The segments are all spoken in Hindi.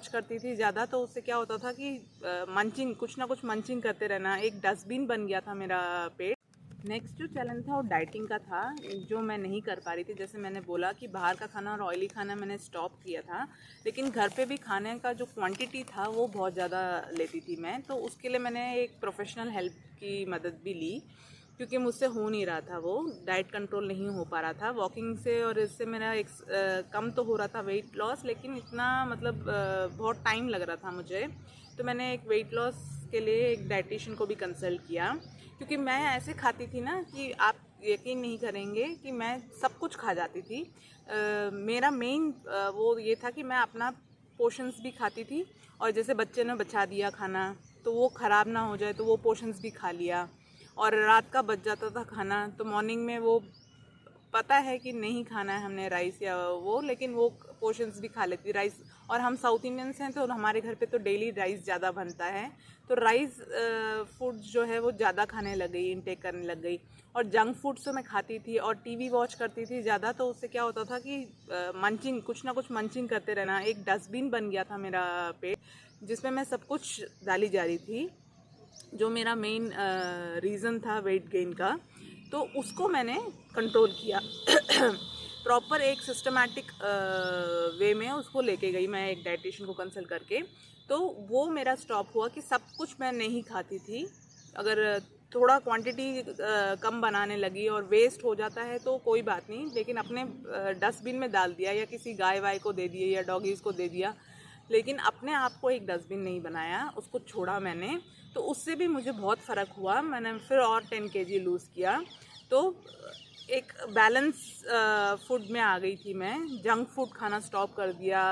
वॉच करती थी ज़्यादा, तो उससे क्या होता था कि मंचिंग, कुछ ना कुछ मंचिंग करते रहना, एक डस्टबिन बन गया था मेरा पेट। नेक्स्ट जो चैलेंज था वो डाइटिंग का था, जो मैं नहीं कर पा रही थी। जैसे मैंने बोला कि बाहर का खाना और ऑयली खाना मैंने स्टॉप किया था, लेकिन घर पे भी खाने का जो क्वांटिटी था वो बहुत ज़्यादा लेती थी मैं। तो उसके लिए मैंने एक प्रोफेशनल हेल्प की मदद भी ली, क्योंकि मुझसे हो नहीं रहा था, वो डाइट कंट्रोल नहीं हो पा रहा था वॉकिंग से, और इससे मेरा एक कम तो हो रहा था वेट लॉस, लेकिन इतना मतलब बहुत टाइम लग रहा था मुझे। तो मैंने एक वेट लॉस के लिए एक डाइटिशियन को भी कंसल्ट किया, क्योंकि मैं ऐसे खाती थी ना कि आप यकीन नहीं करेंगे कि मैं सब कुछ खा जाती थी। मेरा मेन वो ये था कि मैं अपना पोर्शंस भी खाती थी, और जैसे बच्चे ने बचा दिया खाना तो वो ख़राब ना हो जाए तो वो पोर्शंस भी खा लिया, और रात का बच जाता था खाना तो मॉर्निंग में वो पता है कि नहीं खाना है हमने राइस या वो, लेकिन वो पोर्शंस भी खा लेती राइस। और हम साउथ इंडियंस हैं तो हमारे घर पे तो डेली राइस ज़्यादा बनता है, तो राइस फूड जो है वो ज़्यादा खाने लग गई, इनटेक करने लग गई। और जंक फूड तो मैं खाती थी और टीवी वॉच करती थी ज़्यादा, तो उससे क्या होता था कि मंचिंग, कुछ ना कुछ मंचिंग करते रहना, एक डस्टबिन बन गया था मेरा पेट, जिसमें मैं सब कुछ डाली जा रही थी, जो मेरा मेन रीज़न था वेट गेन का। तो उसको मैंने कंट्रोल किया प्रॉपर एक सिस्टमैटिक वे में उसको लेके गई मैं एक डाइटिशियन को कंसल्ट करके। तो वो मेरा स्टॉप हुआ कि सब कुछ मैं नहीं खाती थी। अगर थोड़ा क्वांटिटी कम बनाने लगी और वेस्ट हो जाता है तो कोई बात नहीं, लेकिन अपने डस्टबिन में डाल दिया, या किसी गाय वाय को दे दिए या डॉगीज़ को दे दिया, लेकिन अपने आप को एक डस्टबिन नहीं बनाया, उसको छोड़ा मैंने। तो उससे भी मुझे बहुत फ़र्क हुआ, मैंने फिर और 10 केजी लूज़ किया। तो एक बैलेंस फूड में आ गई थी मैं, जंक फूड खाना स्टॉप कर दिया,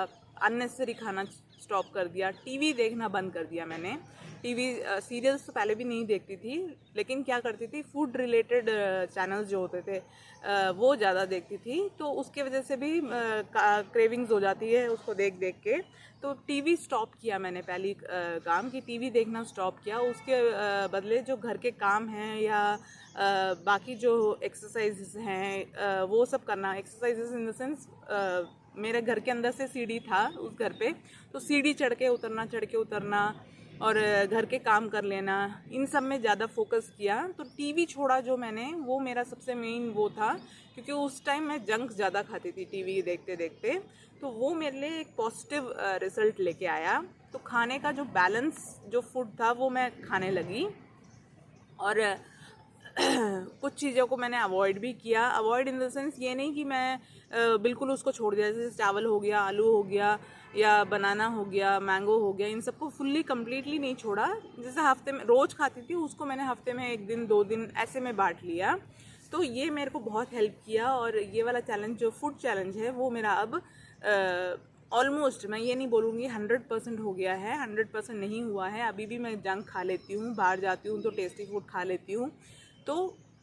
अननेसेसरी खाना स्टॉप कर दिया, टीवी देखना बंद कर दिया मैंने। टीवी सीरियल्स तो पहले भी नहीं देखती थी, लेकिन क्या करती थी, फूड रिलेटेड चैनल्स जो होते थे वो ज़्यादा देखती थी, तो उसके वजह से भी क्रेविंग्स हो जाती है उसको देख देख के। तो टीवी स्टॉप किया मैंने, पहली काम कि टीवी देखना स्टॉप किया, उसके बदले जो घर के काम हैं या बाकी जो एक्सरसाइजेस हैं वो सब करना। एक्सरसाइजेस इन द सेंस, मेरे घर के अंदर से सीढ़ी था उस घर पे, तो सीढ़ी चढ़ के उतरना और घर के काम कर लेना, इन सब में ज़्यादा फोकस किया। तो टीवी छोड़ा जो मैंने, वो मेरा सबसे मेन वो था, क्योंकि उस टाइम मैं जंक ज़्यादा खाती थी टीवी देखते देखते, तो वो मेरे लिए एक पॉजिटिव रिजल्ट लेके आया। तो खाने का जो बैलेंस जो फूड था वो मैं खाने लगी, और कुछ चीज़ों को मैंने अवॉइड भी किया। अवॉइड इन द सेंस ये नहीं कि मैं बिल्कुल उसको छोड़ दिया, जैसे चावल हो गया, आलू हो गया, या बनाना हो गया, मैंगो हो गया, इन सबको फुल्ली कम्प्लीटली नहीं छोड़ा। जैसे हफ्ते में रोज़ खाती थी उसको मैंने हफ्ते में 1 दिन 2 दिन ऐसे में बांट लिया। तो ये मेरे को बहुत हेल्प किया, और ये वाला चैलेंज जो फूड चैलेंज है वो मेरा अब ऑलमोस्ट, मैं ये नहीं बोलूँगी 100% हो गया है, 100% नहीं हुआ है। अभी भी मैं जंक खा लेती हूँ, बाहर जाती हूँ तो टेस्टी फूड खा लेती हूँ, तो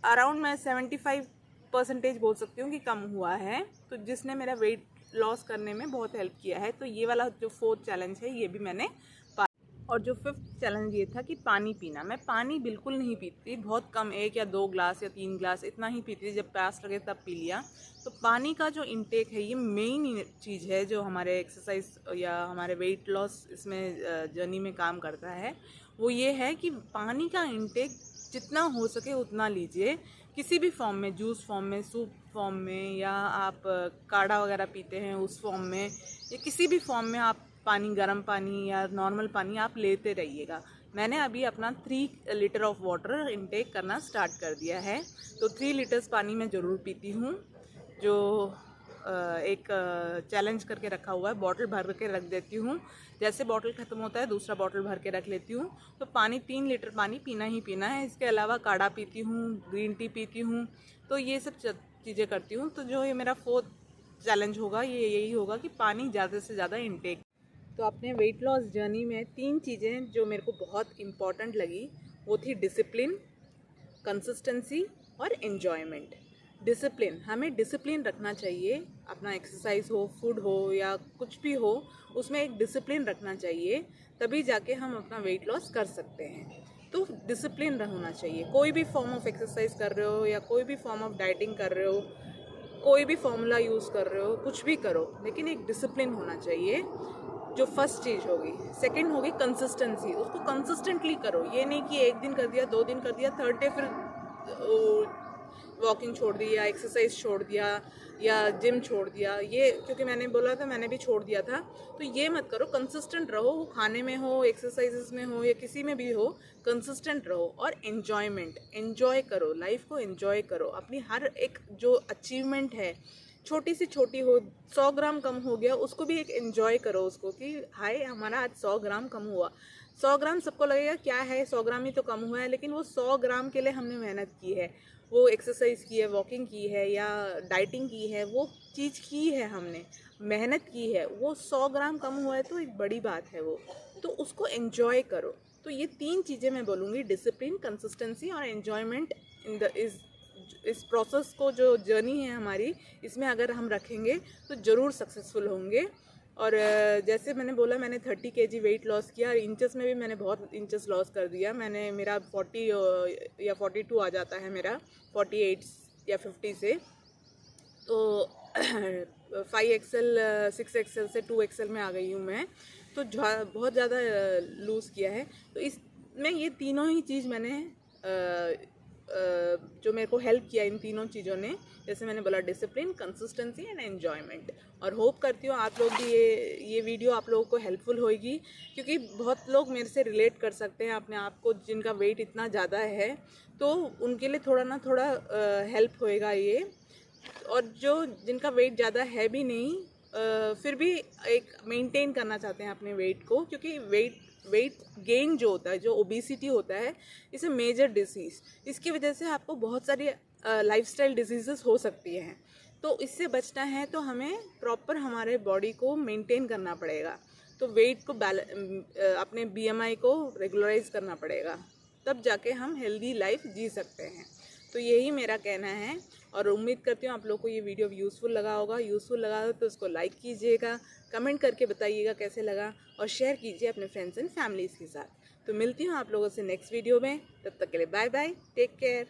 अराउंड मैं 75% बोल सकती हूँ कि कम हुआ है, तो जिसने मेरा वेट लॉस करने में बहुत हेल्प किया है। तो ये वाला जो 4th चैलेंज है ये भी मैंने पा। और जो 5th चैलेंज ये था कि पानी पीना। मैं पानी बिल्कुल नहीं पीती, बहुत कम, 1 या 2 ग्लास या 3 ग्लास इतना ही पीती थी, जब प्यास लगे तब पी लिया। तो पानी का जो इंटेक है ये मेन चीज़ है जो हमारे एक्सरसाइज या हमारे वेट लॉस इसमें जर्नी में काम करता है। वो ये है कि पानी का इंटेक जितना हो सके उतना लीजिए, किसी भी फॉर्म में, जूस फॉर्म में, सूप फॉर्म में, या आप काढ़ा वगैरह पीते हैं उस फॉर्म में, या किसी भी फॉर्म में आप पानी, गर्म पानी या नॉर्मल पानी आप लेते रहिएगा। मैंने अभी अपना 3 लीटर ऑफ वाटर इनटेक करना स्टार्ट कर दिया है, तो 3 लीटर्स पानी मैं ज़रूर पीती हूँ। जो एक चैलेंज करके रखा हुआ है, बॉटल भर के रख देती हूँ, जैसे बॉटल ख़त्म होता है दूसरा बॉटल भर के रख लेती हूँ। तो पानी 3 लीटर पानी पीना ही पीना है। इसके अलावा काढ़ा पीती हूँ, ग्रीन टी पीती हूँ, तो ये सब चीज़ें करती हूँ। तो जो ये मेरा 4th चैलेंज होगा ये यही होगा कि पानी ज़्यादा से ज़्यादा इनटेक। तो अपने वेट लॉस जर्नी में 3 चीज़ें जो मेरे को बहुत इम्पॉर्टेंट लगी वो थी डिसिप्लिन, कंसिस्टेंसी और एन्जॉयमेंट। डिसिप्लिन, हमें डिसिप्लिन रखना चाहिए, अपना एक्सरसाइज हो, फूड हो या कुछ भी हो, उसमें एक डिसिप्लिन रखना चाहिए, तभी जाके हम अपना वेट लॉस कर सकते हैं। तो डिसिप्लिन होना चाहिए, कोई भी फॉर्म ऑफ एक्सरसाइज कर रहे हो या कोई भी फॉर्म ऑफ डाइटिंग कर रहे हो, कोई भी फॉर्मूला यूज़ कर रहे हो, कुछ भी करो, लेकिन एक डिसिप्लिन होना चाहिए। जो फर्स्ट चीज़ होगी। सेकंड होगी कंसिस्टेंसी, उसको कंसिस्टेंटली करो। ये नहीं कि एक दिन कर दिया, 2 दिन कर दिया, थर्ड डे फिर वॉकिंग छोड़ दी या एक्सरसाइज छोड़ दिया या जिम छोड़ दिया। ये क्योंकि मैंने बोला था, मैंने भी छोड़ दिया था। तो ये मत करो, कंसिस्टेंट रहो, वो खाने में हो, एक्सरसाइजेस में हो या किसी में भी हो, कंसिस्टेंट रहो। और एन्जॉय करो, लाइफ को एन्जॉय करो। अपनी हर एक जो अचीवमेंट है, छोटी से छोटी हो, 100 ग्राम कम हो गया, उसको भी एक एन्जॉय करो उसको, कि हाय हमारा आज 100 ग्राम कम हुआ। 100 ग्राम सबको लगेगा क्या है, 100 ग्राम ही तो कम हुआ है, लेकिन वो 100 ग्राम के लिए हमने मेहनत की है, वो एक्सरसाइज की है, वॉकिंग की है या डाइटिंग की है, वो चीज़ की है, हमने मेहनत की है। वो 100 ग्राम कम हुआ है तो एक बड़ी बात है वो, तो उसको एन्जॉय करो। तो ये 3 चीज़ें मैं बोलूँगी, डिसिप्लिन, कंसिस्टेंसी और एन्जॉयमेंट इन द इस प्रोसेस को, जो जर्नी है हमारी, इसमें अगर हम रखेंगे तो ज़रूर सक्सेसफुल होंगे। और जैसे मैंने बोला, मैंने 30 kg वेट लॉस किया, इंचेस में भी मैंने बहुत इंचेस लॉस कर दिया। मेरा 40 या 42 आ जाता है, मेरा 48 या 50 से। तो 5XL 6XL से 2XL में आ गई हूँ मैं, तो बहुत ज़्यादा लूज़ किया है। तो इसमें ये तीनों ही चीज़ मैंने जो मेरे को हेल्प किया, इन तीनों चीज़ों ने, जैसे मैंने बोला, डिसिप्लिन, कंसिस्टेंसी एंड एन्जॉयमेंट। और होप करती हूँ आप लोग भी ये वीडियो आप लोगों को हेल्पफुल होगी, क्योंकि बहुत लोग मेरे से रिलेट कर सकते हैं अपने आप को, जिनका वेट इतना ज़्यादा है, तो उनके लिए थोड़ा ना थोड़ा हेल्प होएगा ये। और जिनका वेट ज़्यादा है भी नहीं, फिर भी एक मेंटेन करना चाहते हैं अपने वेट को, क्योंकि वेट गेन जो होता है, जो ओबेसिटी होता है, इस ए मेजर डिसीज़। इसकी वजह से आपको बहुत सारी लाइफस्टाइल डिजीज़ेस हो सकती हैं। तो इससे बचना है तो हमें प्रॉपर हमारे बॉडी को मेंटेन करना पड़ेगा। तो वेट को अपने BMI को रेगुलराइज करना पड़ेगा, तब जाके हम हेल्दी लाइफ जी सकते हैं। तो यही मेरा कहना है, और उम्मीद करती हूँ आप लोग को ये वीडियो यूज़फुल लगा होगा। यूज़फुल लगा हो तो उसको लाइक कीजिएगा, कमेंट करके बताइएगा कैसे लगा, और शेयर कीजिए अपने फ्रेंड्स एंड फैमिलीज़ के साथ। तो मिलती हूँ आप लोगों से नेक्स्ट वीडियो में, तब तक के लिए बाय बाय, टेक केयर।